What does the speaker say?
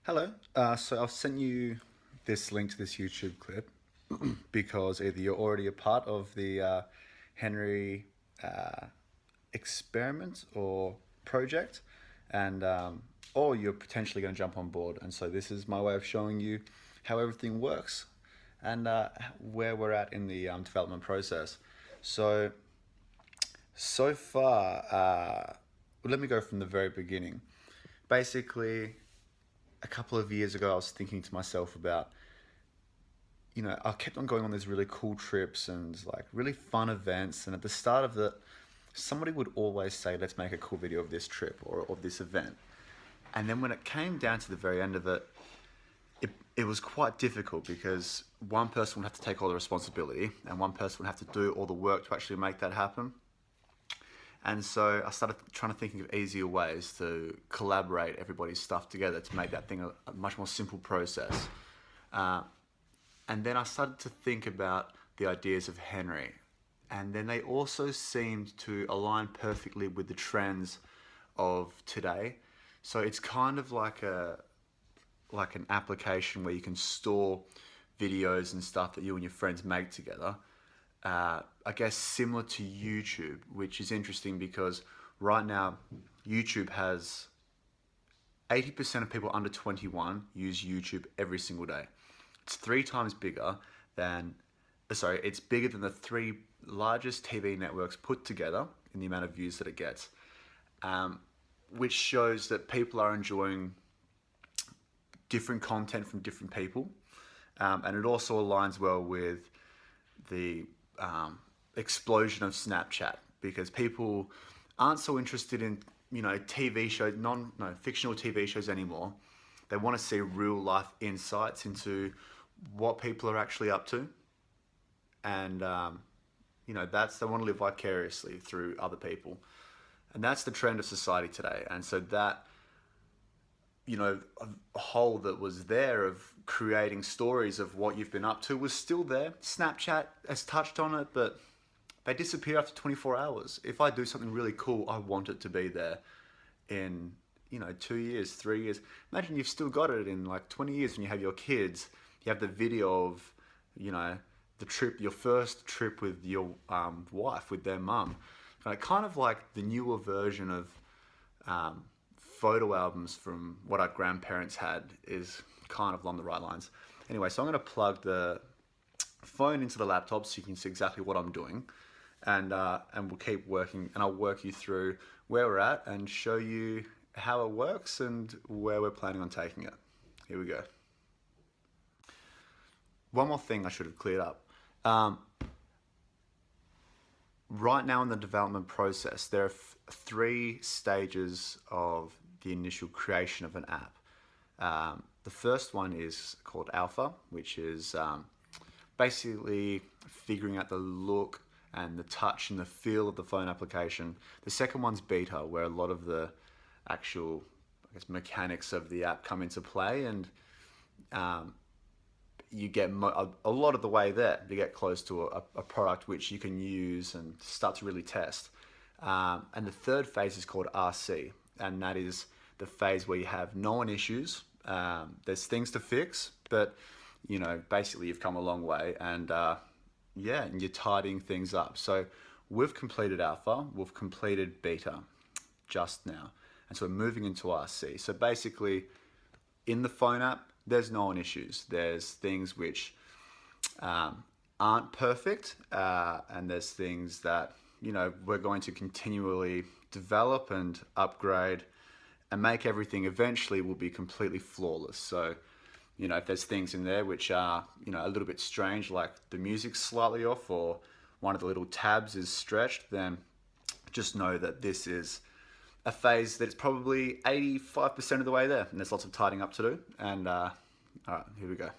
Hello. So I've sent you this link to this YouTube clip because either you're already a part of the Henry uh, experiment or project, and or you're potentially going to jump on board. And so this is my way of showing you how everything works and where we're at in the development process. So far, let me go from the very beginning. Basically, a couple of years ago, I was thinking to myself about, I kept on going on these really cool trips and like really fun events. And at the start of it, somebody would always say, let's make a cool video of this trip or of this event. And then when it came down to the very end of it, it was quite difficult because one person would have to take all the responsibility and one person would have to do all the work to actually make that happen. And so I started trying to think of easier ways to collaborate everybody's stuff together to make that thing a much more simple process. And then I started to think about the ideas of Henry. And then they also seemed to align perfectly with the trends of today. So it's kind of like an application where you can store videos and stuff that you and your friends make together. I guess similar to YouTube, which is interesting because right now YouTube has 80% of people under 21 use YouTube every single day. It's it's bigger than the three largest TV networks put together in the amount of views that it gets, which shows that people are enjoying different content from different people, and it also aligns well with the explosion of Snapchat, because people aren't so interested in TV shows, fictional TV shows anymore. They want to see real life insights into what people are actually up to, and they want to live vicariously through other people, and that's the trend of society today. And so that a hole that was there of creating stories of what you've been up to was still there. Snapchat has touched on it, but they disappear after 24 hours. If I do something really cool, I want it to be there in 2 years, 3 years. Imagine you've still got it in like 20 years when you have your kids. You have the video of the trip, your first trip with your wife, with their mum. Kind of like the newer version of photo albums from what our grandparents had, is kind of along the right lines. Anyway, so I'm going to plug the phone into the laptop so you can see exactly what I'm doing, and we'll keep working, and I'll work you through where we're at and show you how it works and where we're planning on taking it. Here we go. One more thing I should have cleared up. Right now in the development process, there are three stages of the initial creation of an app. The first one is called alpha, which is basically figuring out the look and the touch and the feel of the phone application. The second one's beta, where a lot of the actual, mechanics of the app come into play, and you get a lot of the way there to get close to a product which you can use and start to really test. And the third phase is called RC, and that is the phase where you have known issues. There's things to fix, but basically you've come a long way, and and you're tidying things up. So we've completed alpha, we've completed beta just now, and so we're moving into RC. So basically, in the phone app, there's known issues. There's things which aren't perfect, and there's things that we're going to continually develop and upgrade and make everything eventually will be completely flawless. So if there's things in there which are a little bit strange, like the music's slightly off or one of the little tabs is stretched, then just know that this is a phase that's probably 85% of the way there, and there's lots of tidying up to do. And all right, here we go.